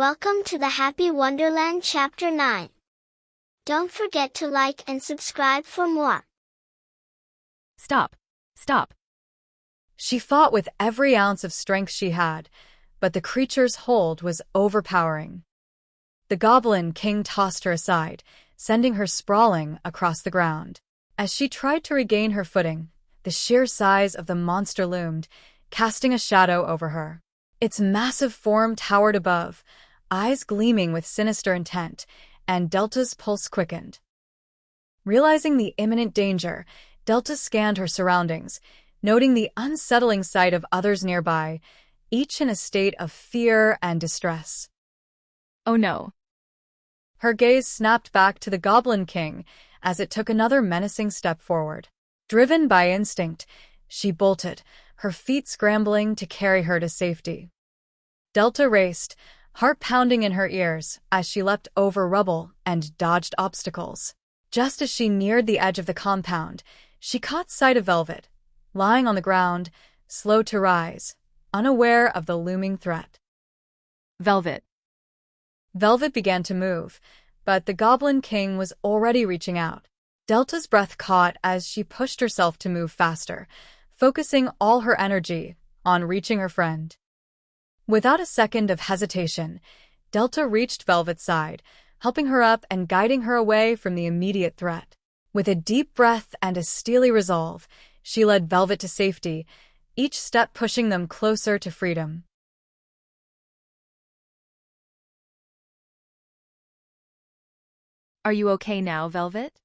Welcome to the Happy Wonderland Chapter 9. Don't forget to like and subscribe for more. Stop! Stop! She fought with every ounce of strength she had, but the creature's hold was overpowering. The Goblin King tossed her aside, sending her sprawling across the ground. As she tried to regain her footing, the sheer size of the monster loomed, casting a shadow over her. Its massive form towered above, eyes gleaming with sinister intent, and Delta's pulse quickened. Realizing the imminent danger, Delta scanned her surroundings, noting the unsettling sight of others nearby, each in a state of fear and distress. Oh no. Her gaze snapped back to the Goblin King as it took another menacing step forward. Driven by instinct, she bolted, her feet scrambling to carry her to safety. Delta raced, heart pounding in her ears as she leapt over rubble and dodged obstacles. Just as she neared the edge of the compound, she caught sight of Velvet, lying on the ground, slow to rise, unaware of the looming threat. Velvet. Velvet began to move, but the Goblin King was already reaching out. Delta's breath caught as she pushed herself to move faster, focusing all her energy on reaching her friend. Without a second of hesitation, Delta reached Velvet's side, helping her up and guiding her away from the immediate threat. With a deep breath and a steely resolve, she led Velvet to safety, each step pushing them closer to freedom. Are you okay now, Velvet?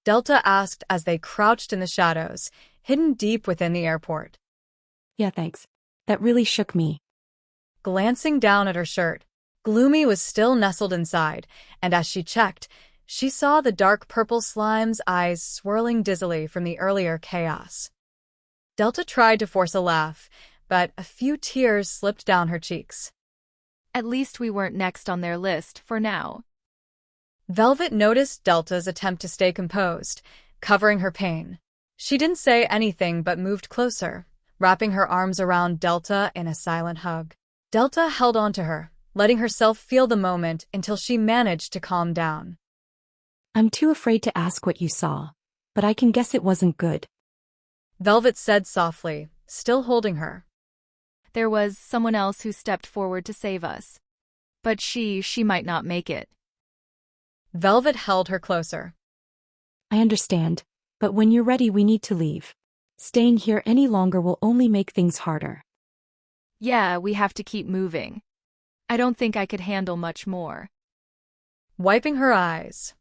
Delta asked as they crouched in the shadows, hidden deep within the airport. Yeah, thanks. That really shook me. Glancing down at her shirt, Gloomy was still nestled inside, and as she checked, she saw the dark purple slime's eyes swirling dizzily from the earlier chaos. Delta tried to force a laugh, but a few tears slipped down her cheeks. At least we weren't next on their list for now. Velvet noticed Delta's attempt to stay composed, covering her pain. She didn't say anything but moved closer, wrapping her arms around Delta in a silent hug. Delta held on to her, letting herself feel the moment until she managed to calm down. I'm too afraid to ask what you saw, but I can guess it wasn't good. Velvet said softly, still holding her. There was someone else who stepped forward to save us. But she might not make it. Velvet held her closer. I understand, but when you're ready we need to leave. Staying here any longer will only make things harder. Yeah, we have to keep moving. I don't think I could handle much more. Wiping her eyes,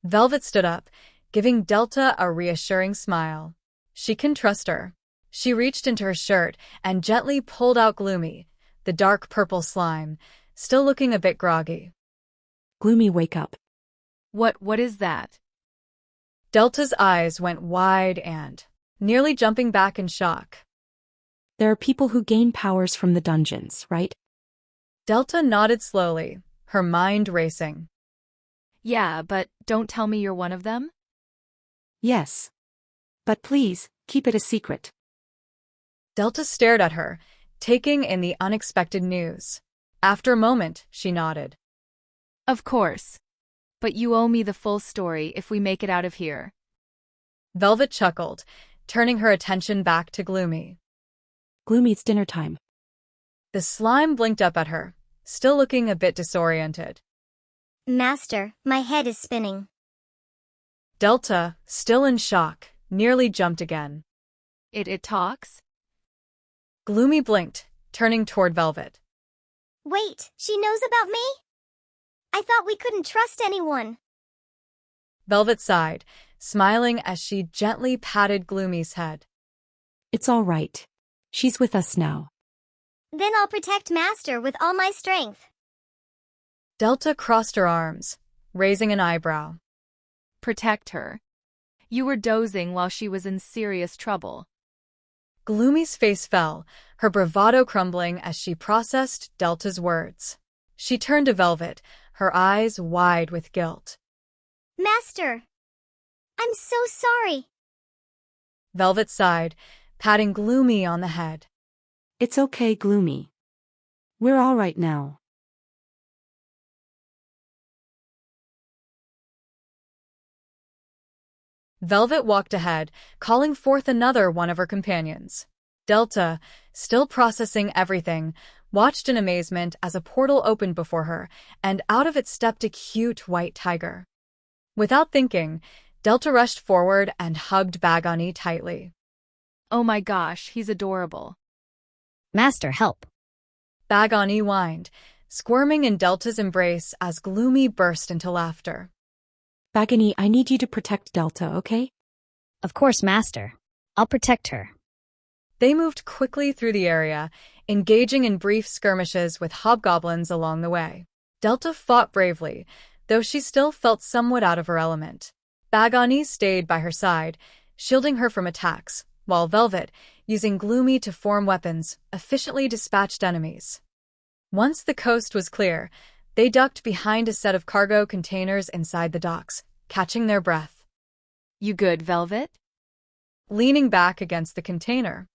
Velvet stood up, giving Delta a reassuring smile. She can trust her. She reached into her shirt and gently pulled out Gloomy, the dark purple slime, still looking a bit groggy. Gloomy, wake up. What is that? Delta's eyes went wide and, nearly jumping back in shock. There are people who gain powers from the dungeons, right? Delta nodded slowly, her mind racing. Yeah, but don't tell me you're one of them? Yes. But please, keep it a secret. Delta stared at her, taking in the unexpected news. After a moment, she nodded. Of course. But you owe me the full story if we make it out of here. Velvet chuckled, turning her attention back to Gloomy. Gloomy, it's dinner time. The slime blinked up at her, still looking a bit disoriented. Master, my head is spinning. Delta, still in shock, nearly jumped again. It talks? Gloomy blinked, turning toward Velvet. Wait, she knows about me? I thought we couldn't trust anyone. Velvet sighed, smiling as she gently patted Gloomy's head. It's all right. She's with us now. Then I'll protect Master with all my strength. Delta crossed her arms, raising an eyebrow. Protect her. You were dozing while she was in serious trouble. Gloomy's face fell, her bravado crumbling as she processed Delta's words. She turned to Velvet, her eyes wide with guilt. Master! I'm so sorry. Velvet sighed, patting Gloomy on the head. It's okay, Gloomy. We're all right now. Velvet walked ahead, calling forth another one of her companions. Delta, still processing everything, watched in amazement as a portal opened before her, and out of it stepped a cute white tiger. Without thinking, Delta rushed forward and hugged Bagani tightly. Oh my gosh, he's adorable. Master, help. Bagani whined, squirming in Delta's embrace as Gloomy burst into laughter. Bagani, I need you to protect Delta, okay? Of course, Master. I'll protect her. They moved quickly through the area, engaging in brief skirmishes with hobgoblins along the way. Delta fought bravely, though she still felt somewhat out of her element. Bagani stayed by her side, shielding her from attacks, while Velvet, using Gloomy to form weapons, efficiently dispatched enemies. Once the coast was clear, they ducked behind a set of cargo containers inside the docks, catching their breath. You good, Velvet? Leaning back against the container.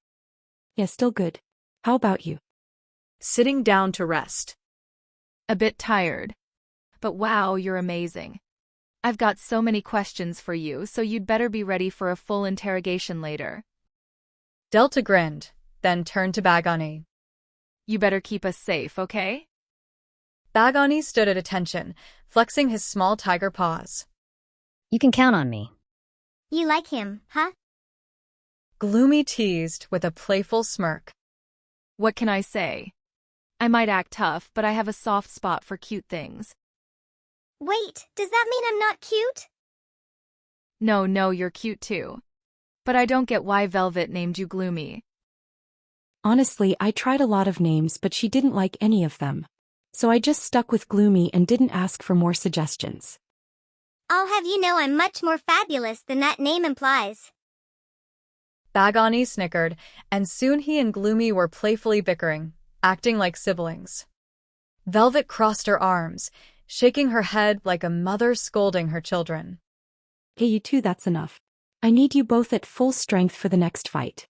Yeah, still good. How about you? Sitting down to rest. A bit tired. But wow, you're amazing. I've got so many questions for you, so you'd better be ready for a full interrogation later. Delta grinned, then turned to Bagani. You better keep us safe, okay? Bagani stood at attention, flexing his small tiger paws. You can count on me. You like him, huh? Gloomy teased with a playful smirk. What can I say? I might act tough, but I have a soft spot for cute things. Wait, does that mean I'm not cute? No, you're cute too. But I don't get why Velvet named you Gloomy. Honestly, I tried a lot of names, but she didn't like any of them. So I just stuck with Gloomy and didn't ask for more suggestions. I'll have you know I'm much more fabulous than that name implies. Bagani snickered, and soon he and Gloomy were playfully bickering, acting like siblings. Velvet crossed her arms, shaking her head like a mother scolding her children. Hey, you two, that's enough. I need you both at full strength for the next fight.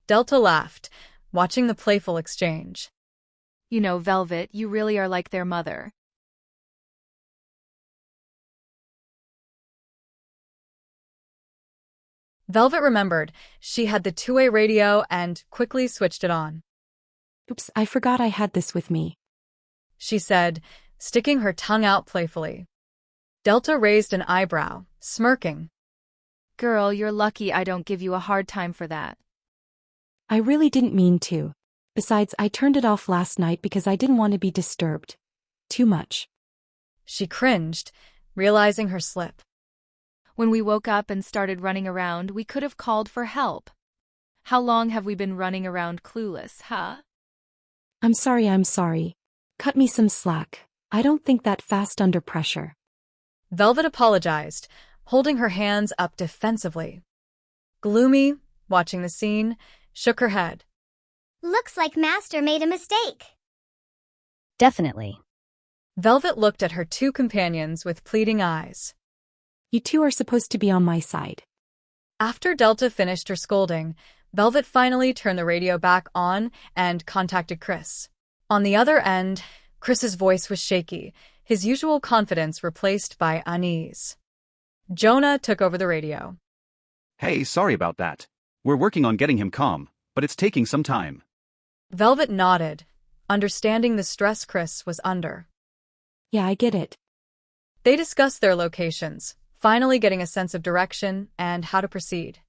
Delta laughed, watching the playful exchange. You know, Velvet, you really are like their mother. Velvet remembered she had the two-way radio and quickly switched it on. Oops, I forgot I had this with me, she said, sticking her tongue out playfully. Delta raised an eyebrow, smirking. Girl, you're lucky I don't give you a hard time for that. I really didn't mean to. Besides, I turned it off last night because I didn't want to be disturbed. Too much. She cringed, realizing her slip. When we woke up and started running around, we could have called for help. How long have we been running around clueless, huh? I'm sorry. Cut me some slack. I don't think that fast under pressure. Velvet apologized, holding her hands up defensively. Gloomy, watching the scene, shook her head. Looks like Master made a mistake. Definitely. Velvet looked at her two companions with pleading eyes. You two are supposed to be on my side. After Delta finished her scolding, Velvet finally turned the radio back on and contacted Chris. On the other end, Chris's voice was shaky, his usual confidence replaced by unease. Jonah took over the radio. Hey, sorry about that. We're working on getting him calm, but it's taking some time. Velvet nodded, understanding the stress Chris was under. Yeah, I get it. They discussed their locations, finally getting a sense of direction and how to proceed.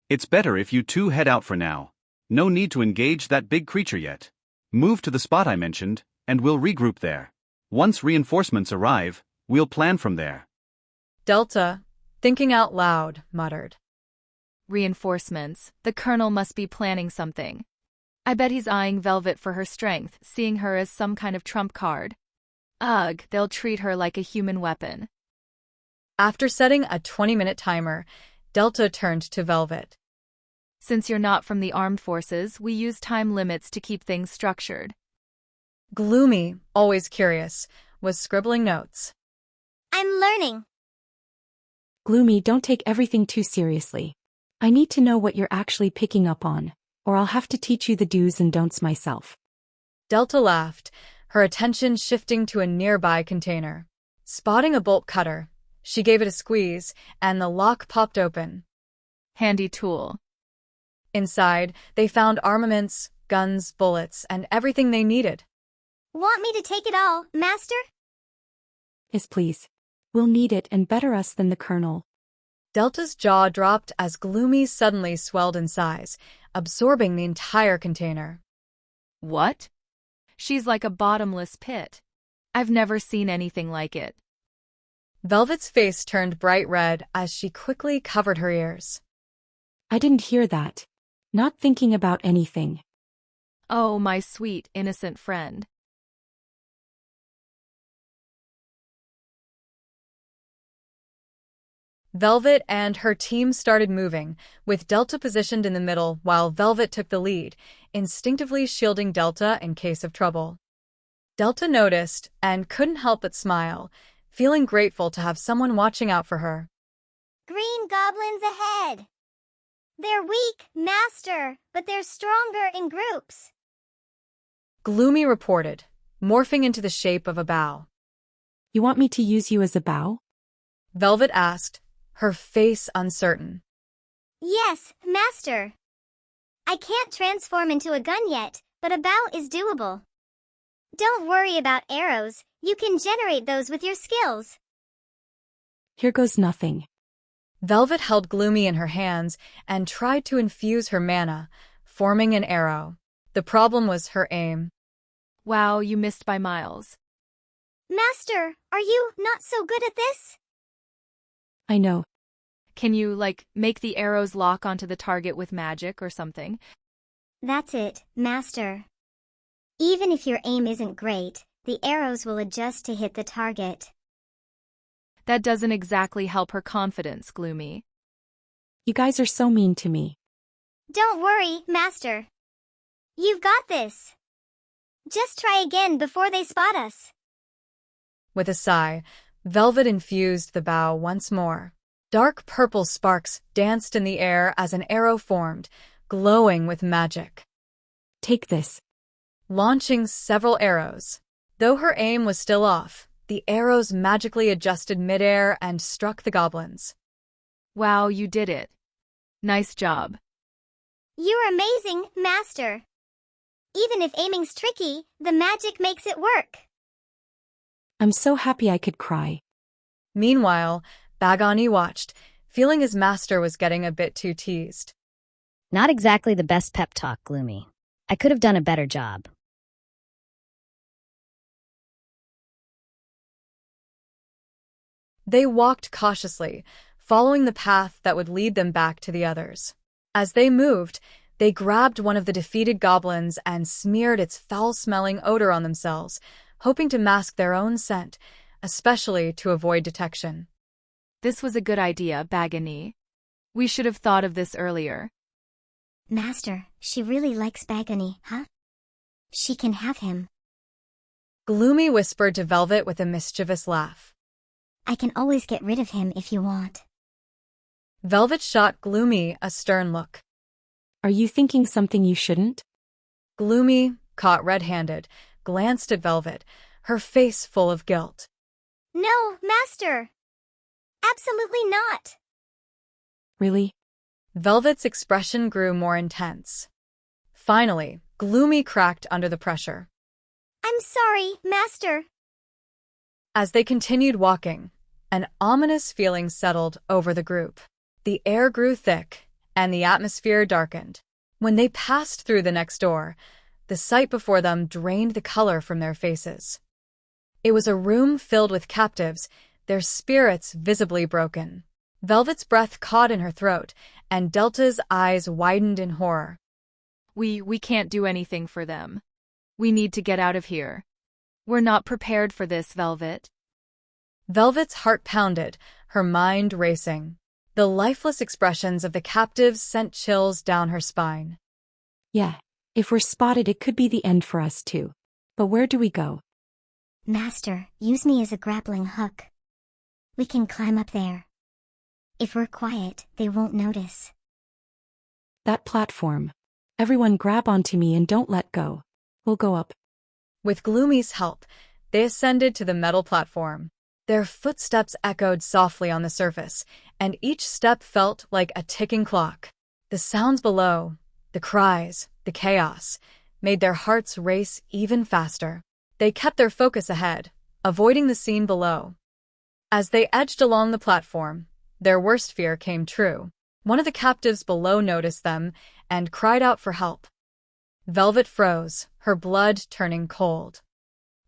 It's better if you two head out for now. No need to engage that big creature yet. Move to the spot I mentioned, and we'll regroup there. Once reinforcements arrive, we'll plan from there. Delta, thinking out loud, muttered. Reinforcements. The Colonel must be planning something. I bet he's eyeing Velvet for her strength, seeing her as some kind of trump card. Ugh, they'll treat her like a human weapon. After setting a 20-minute timer, Delta turned to Velvet. Since you're not from the armed forces, we use time limits to keep things structured. Gloomy, always curious, was scribbling notes. I'm learning. Gloomy, don't take everything too seriously. I need to know what you're actually picking up on, or I'll have to teach you the do's and don'ts myself. Delta laughed, her attention shifting to a nearby container. Spotting a bolt cutter, She gave it a squeeze, and the lock popped open. Handy tool. Inside, they found armaments, guns, bullets, and everything they needed. Want me to take it all, Master? Yes, please. We'll need it and better us than the Colonel. Delta's jaw dropped as Gloomy suddenly swelled in size, absorbing the entire container. What? She's like a bottomless pit. I've never seen anything like it. Velvet's face turned bright red as she quickly covered her ears. I didn't hear that. Not thinking about anything. Oh, my sweet, innocent friend. Velvet and her team started moving, with Delta positioned in the middle while Velvet took the lead, instinctively shielding Delta in case of trouble. Delta noticed and couldn't help but smile, feeling grateful to have someone watching out for her. Green goblins ahead. They're weak, Master, but they're stronger in groups. Gloomy reported, morphing into the shape of a bow. You want me to use you as a bow? Velvet asked, her face uncertain. Yes, Master. I can't transform into a gun yet, but a bow is doable. Don't worry about arrows, you can generate those with your skills. Here goes nothing. Velvet held Gloomy in her hands and tried to infuse her mana, forming an arrow. The problem was her aim. Wow, you missed by miles. Master, are you not so good at this? I know. Can you, make the arrows lock onto the target with magic or something? That's it, Master. Even if your aim isn't great, the arrows will adjust to hit the target. That doesn't exactly help her confidence, Gloomy. You guys are so mean to me. Don't worry, Master. You've got this. Just try again before they spot us. With a sigh, Velvet infused the bow once more. Dark purple sparks danced in the air as an arrow formed, glowing with magic. Take this. Launching several arrows. Though her aim was still off, the arrows magically adjusted midair and struck the goblins. Wow, you did it. Nice job. You're amazing, Master. Even if aiming's tricky, the magic makes it work. I'm so happy I could cry. Meanwhile, Bagani watched, feeling his master was getting a bit too teased. Not exactly the best pep talk, Gloomy. I could have done a better job. They walked cautiously, following the path that would lead them back to the others. As they moved, they grabbed one of the defeated goblins and smeared its foul-smelling odor on themselves, hoping to mask their own scent, especially to avoid detection. This was a good idea, Bagani. We should have thought of this earlier. Master, she really likes Bagani, huh? She can have him. Gloomy whispered to Velvet with a mischievous laugh. I can always get rid of him if you want. Velvet shot Gloomy a stern look. Are you thinking something you shouldn't? Gloomy, caught red-handed, glanced at Velvet, her face full of guilt. No, Master. Absolutely not. Really? Velvet's expression grew more intense. Finally, Gloomy cracked under the pressure. I'm sorry, Master. As they continued walking, an ominous feeling settled over the group. The air grew thick, and the atmosphere darkened. When they passed through the next door, the sight before them drained the color from their faces. It was a room filled with captives, their spirits visibly broken. Velvet's breath caught in her throat, and Delta's eyes widened in horror. We can't do anything for them. We need to get out of here. We're not prepared for this, Velvet. Velvet's heart pounded, her mind racing. The lifeless expressions of the captives sent chills down her spine. Yeah, if we're spotted it could be the end for us too. But where do we go? Master, use me as a grappling hook. We can climb up there. If we're quiet, they won't notice. That platform. Everyone grab onto me and don't let go. We'll go up. With Gloomy's help, they ascended to the metal platform. Their footsteps echoed softly on the surface, and each step felt like a ticking clock. The sounds below, the cries, the chaos, made their hearts race even faster. They kept their focus ahead, avoiding the scene below. As they edged along the platform, their worst fear came true. One of the captives below noticed them and cried out for help. Velvet froze, her blood turning cold.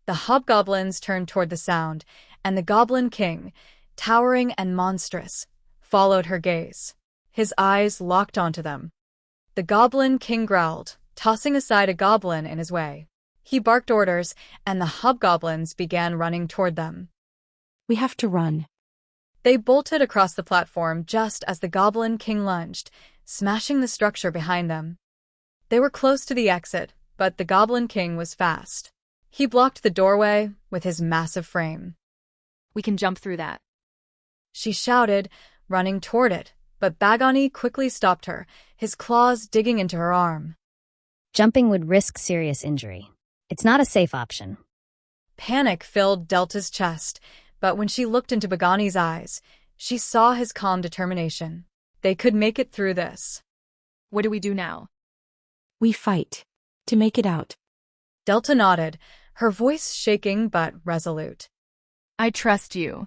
The hobgoblins turned toward the sound, and the Goblin King, towering and monstrous, followed her gaze. His eyes locked onto them. The Goblin King growled, tossing aside a goblin in his way. He barked orders, and the hobgoblins began running toward them. We have to run. They bolted across the platform just as the Goblin King lunged, smashing the structure behind them. They were close to the exit, but the Goblin King was fast. He blocked the doorway with his massive frame. We can jump through that. She shouted, running toward it, but Bagani quickly stopped her, his claws digging into her arm. Jumping would risk serious injury. It's not a safe option. Panic filled Delta's chest, but when she looked into Bagani's eyes, she saw his calm determination. They could make it through this. What do we do now? We fight. To make it out. Delta nodded, her voice shaking but resolute. I trust you.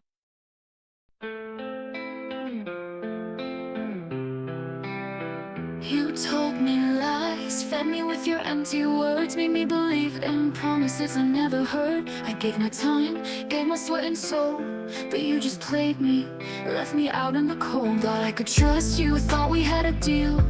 You told me lies, fed me with your empty words, made me believe in promises I never heard. I gave my time, gave my sweat and soul, but you just played me, left me out in the cold. Thought I could trust you, thought we had a deal.